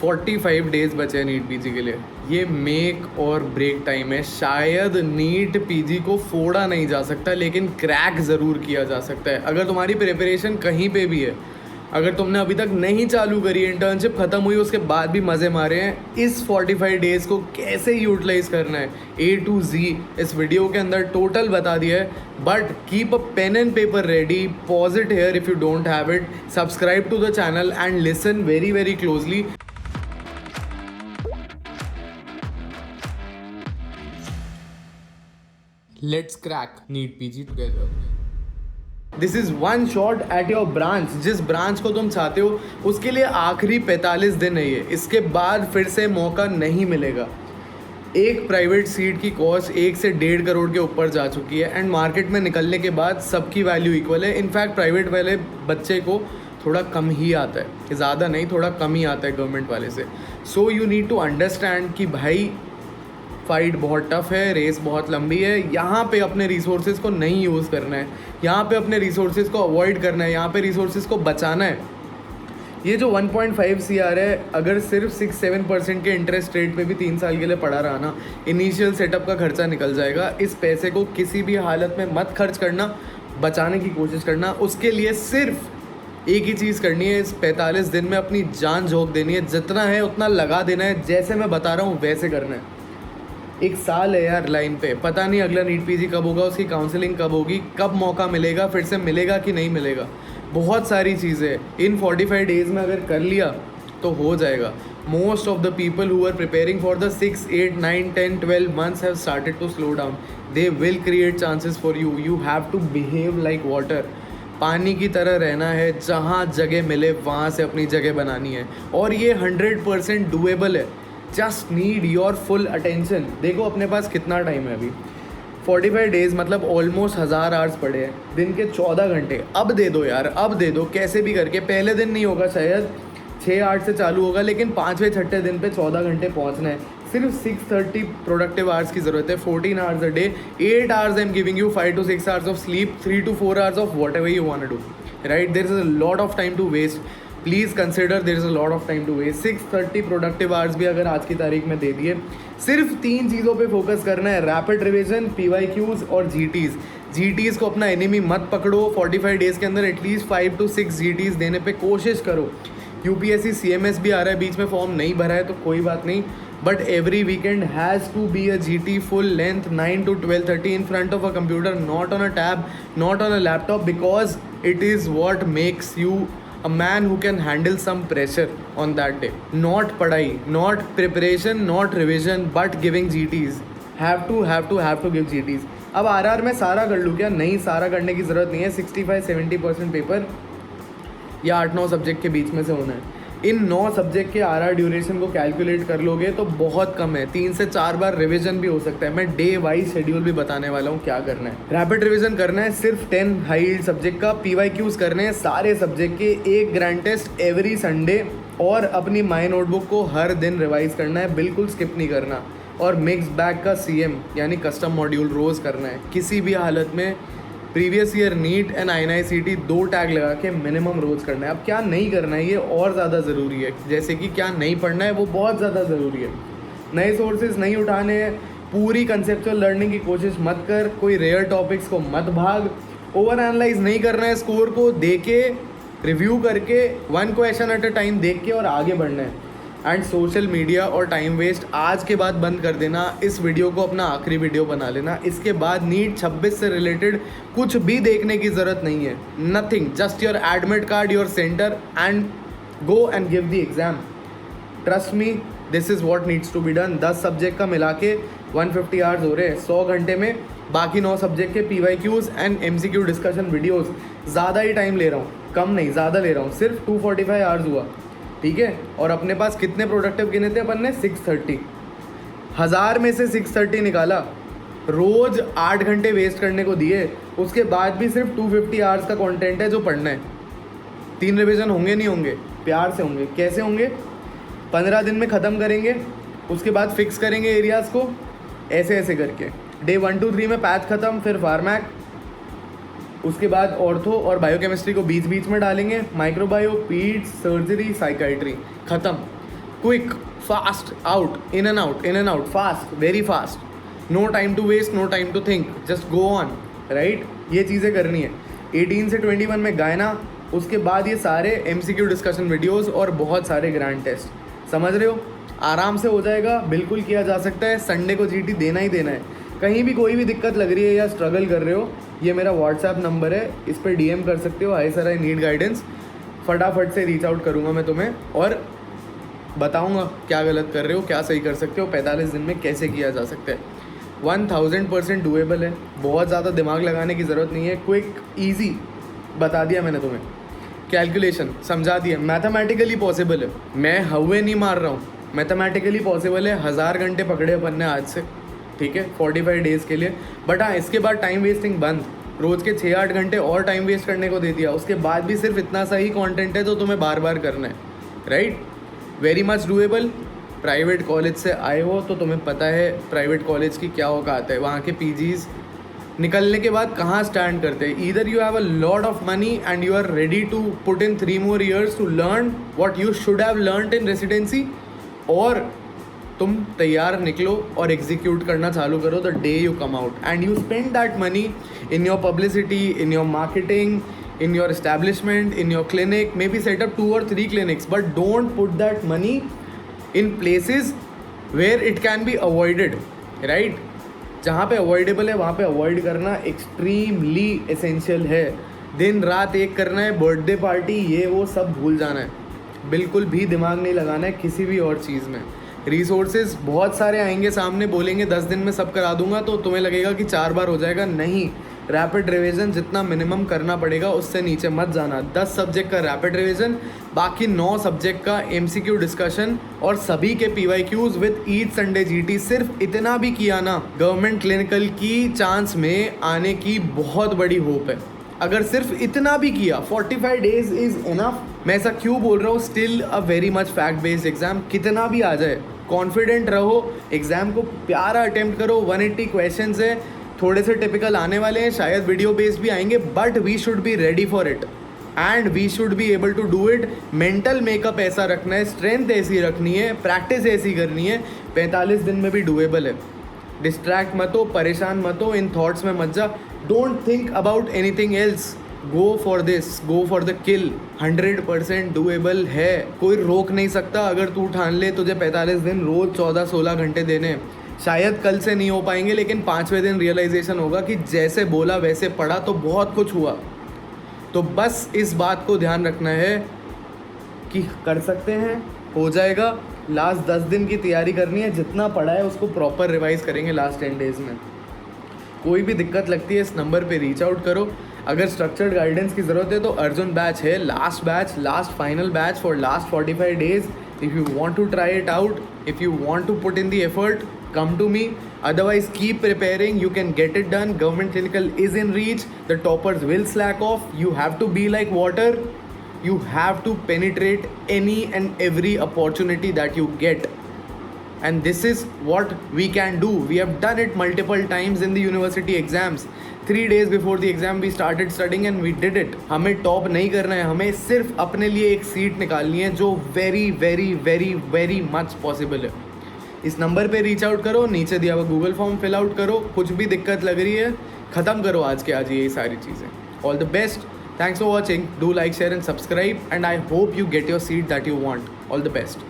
45 days बचे हैं NEET PG के लिए। ये मेक और ब्रेक टाइम है। शायद नीट पीजी को फोड़ा नहीं जा सकता, लेकिन क्रैक ज़रूर किया जा सकता है। अगर तुम्हारी प्रिपरेशन कहीं पे भी है, अगर तुमने अभी तक नहीं चालू करी, इंटर्नशिप ख़त्म हुई उसके बाद भी मज़े मारे हैं, इस 45 डेज़ को कैसे यूटिलाइज़ करना है A to Z इस वीडियो के अंदर टोटल बता दिया है। But keep a pen and paper ready, pause it here if you don't have it, subscribe to the channel and listen very very closely. Let's crack NEET PG together. This is one shot at your branch. जिस branch को तुम चाहते हो उसके लिए आखिरी 45 दिन है ये। इसके बाद फिर से मौका नहीं मिलेगा। एक प्राइवेट सीट की कॉस्ट 1 से 1.5 करोड़ के ऊपर जा चुकी है एंड मार्केट में निकलने के बाद सबकी वैल्यू इक्वल है। इनफैक्ट प्राइवेट वाले बच्चे को थोड़ा कम ही आता है, ज़्यादा नहीं, थोड़ा कम ही आता है गवर्नमेंट वाले से। So you need to understand कि भाई फाइट बहुत टफ है, रेस बहुत लंबी है। यहाँ पे अपने रिसोर्सेज को नहीं यूज़ करना है, यहाँ पे अपने रिसोर्सेज को अवॉइड करना है, यहाँ पे रिसोर्सेज को बचाना है। ये जो 1.5 CR है, अगर सिर्फ 6-7% के इंटरेस्ट रेट पे भी 3 साल के लिए पड़ा रहा ना, इनिशियल सेटअप का खर्चा निकल जाएगा। इस पैसे को किसी भी हालत में मत खर्च करना, बचाने की कोशिश करना। उसके लिए सिर्फ एक ही चीज़ करनी है, इस 45 दिन में अपनी जान झोंक देनी है। जितना है उतना लगा देना है, जैसे मैं बता रहा हूँ वैसे करना है। 1 साल है यार लाइन पे, पता नहीं अगला नीट पीजी कब होगा, उसकी काउंसलिंग कब होगी, कब मौका मिलेगा, फिर से मिलेगा कि नहीं मिलेगा। बहुत सारी चीज़ें इन 45 डेज़ में अगर कर लिया तो हो जाएगा। Most of the people who are preparing for the 6, 8, 9, 10, 12 months have started to slow down. They will create chances for you. You have to behave like water. पानी की तरह रहना है, जहाँ जगह मिले वहाँ से अपनी जगह बनानी है, और ये 100% डूएबल है। Just need your full attention. देखो अपने पास कितना टाइम है अभी, 45 डेज़ मतलब ऑलमोस्ट 1000 आवर्स पड़े हैं, दिन के 14 घंटे। अब दे दो यार, अब दे दो कैसे भी करके। पहले दिन नहीं होगा, शायद 6-8 से चालू होगा, लेकिन 5वें-6ठे दिन पे 14 घंटे पहुंचना है। सिर्फ 630 प्रोडक्टिव आवर्स की ज़रूरत है, 14 hours a day, 8 hours I am giving you, 5 to 6 hours of sleep, 3 to 4 hours of whatever you want to do, right. There is a lot of time to waste. Please consider there is a lot of time to waste. 630 productive hours भी अगर आज की तारीख में दे दिए, सिर्फ 3 चीज़ों पे फोकस करना है, रैपिड रिवीजन, PYQs और GTs। GTs को अपना एनिमी मत पकड़ो। 45 डेज़ के अंदर एटलीस्ट 5 to 6 GTs देने पे कोशिश करो। UPSC CMS भी आ रहा है, बीच में फॉर्म नहीं भरा है तो कोई बात नहीं, but every weekend has to be a GT full length 9 to 12:30 in front of a computer, not on a tab, not on a laptop, because it is what makes you a man who can handle some pressure on that day. Not padhai, not preparation, not revision, but giving GTs. have to give GTs. अब RR में सारा कर लूँ क्या? नहीं, सारा करने की ज़रूरत नहीं है। 65-70% पेपर या 8-9 सब्जेक्ट के बीच में से होना है। इन 9 सब्जेक्ट के RR ड्यूरेशन को कैलकुलेट कर लोगे तो बहुत कम है। 3 से 4 बार रिवीजन भी हो सकता है। मैं डे वाइज शेड्यूल भी बताने वाला हूँ क्या करना है। रैपिड रिवीजन करना है सिर्फ 10 हाई यील्ड सब्जेक्ट का, PYQs करने हैं सारे सब्जेक्ट के, एक ग्रैंड टेस्ट एवरी संडे, और अपनी माई नोटबुक को हर दिन रिवाइज करना है, बिल्कुल स्किप नहीं करना। और मिक्स बैग का CM यानी कस्टम मॉड्यूल रोज़ करना है। किसी भी हालत में previous year neat and INI-CT 2 tag लगा के मिनिमम रोज़ करना है। अब क्या नहीं करना है ये और ज़्यादा ज़रूरी है, जैसे कि क्या नहीं पढ़ना है वो बहुत ज़्यादा ज़रूरी है। नए सोर्सेज नहीं उठाने हैं, पूरी कंसेप्चुअल लर्निंग की कोशिश मत कर, कोई रेयर टॉपिक्स को मत भाग, ओवर एनालाइज नहीं करना है, स्कोर को दे के रिव्यू करके 1 क्वेश्चन एट अ टाइम देख के और आगे बढ़ना है। एंड सोशल मीडिया और टाइम वेस्ट आज के बाद बंद कर देना। इस वीडियो को अपना आखिरी वीडियो बना लेना। इसके बाद नीट 26 से रिलेटेड कुछ भी देखने की ज़रूरत नहीं है। Nothing, just your admit card, your centre, and go and give the exam. Trust me, this is what needs to be done. 10 subject का मिला के 150 आवर्स हो रहे हैं 100 घंटे में। बाकी 9 सब्जेक्ट के PYQs and MCQ discussion videos. ज़्यादा ही टाइम ले रहा हूँ, कम नहीं, ज़्यादा ले रहा हूँ। सिर्फ 245 आवर्स हुआ, ठीक है। और अपने पास कितने प्रोडक्टिव गिने थे अपन ने? 630। 1000 में से 630 निकाला, रोज़ 8 घंटे वेस्ट करने को दिए, उसके बाद भी सिर्फ 250 आवर्स का कंटेंट है जो पढ़ना है। 3 रिवीजन होंगे नहीं होंगे? प्यार से होंगे। कैसे होंगे? 15 दिन में ख़त्म करेंगे, उसके बाद फिक्स करेंगे एरियाज़ को, ऐसे ऐसे करके। डे 1 to 3 में पैथ ख़त्म, फिर फार्मैक, उसके बाद ऑर्थो और बायोकेमिस्ट्री को बीच बीच में डालेंगे, माइक्रोबायो, पीड्स, सर्जरी, साइकाइट्री, ख़त्म। Quick, fast, out, in and out, in and out, fast, very fast, no time to waste, no time to think, just go on, right? ये चीज़ें करनी है। 18 से 21 में गायना, उसके बाद ये सारे MCQ डिस्कशन वीडियोस और बहुत सारे ग्रैंड टेस्ट, समझ रहे हो? आराम से हो जाएगा, बिल्कुल किया जा सकता है। संडे को GT देना ही देना है। कहीं भी कोई भी दिक्कत लग रही है या स्ट्रगल कर रहे हो, ये मेरा व्हाट्सएप नंबर है, इस पर DM कर सकते हो। Hi sir, I need guidance, फटाफट से रीच आउट करूँगा मैं तुम्हें और बताऊँगा क्या गलत कर रहे हो, क्या सही कर सकते हो, 45 दिन में कैसे किया जा सकता है। 1000% डूएबल है, बहुत ज़्यादा दिमाग लगाने की ज़रूरत नहीं है, क्विक, ईजी बता दिया मैंने तुम्हें। कैलकुलेशन समझा दिया, मैथमेटिकली पॉसिबल है, मैं हवे नहीं मार रहा हूँ, मैथमेटिकली पॉसिबल है। 1000 घंटे पकड़े अपन ने आज से, ठीक है, 45 डेज़ के लिए। बट हाँ, इसके बाद टाइम वेस्टिंग बंद, रोज़ के 6-8 घंटे और टाइम वेस्ट करने को दे दिया। उसके बाद भी सिर्फ इतना सा ही कॉन्टेंट है तो तुम्हें बार बार करना है, right? Very much doable. Private college से आए हो तो तुम्हें पता है प्राइवेट कॉलेज की क्या औकात है, वहाँ के PGs निकलने के बाद कहाँ स्टैंड करते हैं। Either you have a lot of money and you are ready to put in 3 more years to learn what you should have learned in residency, और तुम तैयार निकलो और एग्जीक्यूट करना चालू करो the day you come out, and you spend that money in your publicity, in your marketing, in your establishment, in your clinic, maybe set up 2 or 3 clinics, but don't put that money in places where it can be avoided, right? जहाँ पे avoidable है वहाँ पे avoid करना extremely essential है। दिन रात एक करना है, बर्थडे पार्टी ये वो सब भूल जाना है, बिल्कुल भी दिमाग नहीं लगाना है किसी भी और चीज़ में। रिसोर्सेज बहुत सारे आएंगे सामने, बोलेंगे 10 दिन में सब करा दूंगा, तो तुम्हें लगेगा कि 4 बार हो जाएगा, नहीं। रैपिड रिवीजन जितना मिनिमम करना पड़ेगा उससे नीचे मत जाना। 10 सब्जेक्ट का रैपिड रिवीजन, बाकी 9 सब्जेक्ट का MCQ डिस्कशन और सभी के PYQs with each Sunday GT। सिर्फ इतना भी किया ना, गवर्नमेंट क्लिनिकल की चांस में आने की बहुत बड़ी होप है। अगर सिर्फ इतना भी किया, 45 डेज इज इनफ। मैं ऐसा क्यों बोल रहा हूँ? Still a very much fact based exam, कितना भी आ जाए कॉन्फिडेंट रहो, एग्जाम को प्यारा अटेम्प्ट करो। 180 क्वेश्चंस है, थोड़े से टिपिकल आने वाले हैं, शायद वीडियो बेस्ड भी आएंगे, but we should be ready for it and we should be able to do it. Mental makeup ऐसा रखना है, स्ट्रेंथ ऐसी रखनी है, प्रैक्टिस ऐसी करनी है, 45 दिन में भी डूएबल है। डिस्ट्रैक्ट मत हो, परेशान मत हो, इन थॉट्स में मत जा, don't think about anything else, go for this, go for the kill. 100% doable है, कोई रोक नहीं सकता। अगर तू ठान ले तुझे 45 दिन रोज 14-16 घंटे देने, शायद कल से नहीं हो पाएंगे, लेकिन 5वें दिन रियलाइजेशन होगा कि जैसे बोला वैसे पढ़ा तो बहुत कुछ हुआ। तो बस इस बात को ध्यान रखना है कि कर सकते हैं, हो जाएगा। लास्ट 10 दिन की तैयारी करनी है, जितना पढ़ा है उसको प्रॉपर रिवाइज करेंगे लास्ट 10 डेज़ में। कोई भी दिक्कत लगती है इस नंबर पे रीच आउट करो। अगर स्ट्रक्चर्ड गाइडेंस की ज़रूरत है तो अर्जुन बैच है, last batch, last final batch for last 45 days. If you want to try it out, if you want to put in the effort, come to me. Otherwise keep preparing, you can get it done. Government clinical is in reach, the toppers will slack off. You have to be like water, you have to penetrate any and every opportunity that you get, and this is what we can do. We have done it multiple times in the university exams. 3 days before the exam we started studying and we did it. हमें top नहीं करना है, हमें सिर्फ अपने लिए एक seat निकालनी है जो very very very very much possible है। इस नंबर पे रीच आउट करो, नीचे दिया हुआ गूगल फॉर्म फिल आउट करो, कुछ भी दिक्कत लग रही है ख़त्म करो आज के आज ये सारी चीज़ें। All the best, thanks for watching, do like, share and subscribe, and I hope you get your seat that you want. All the best.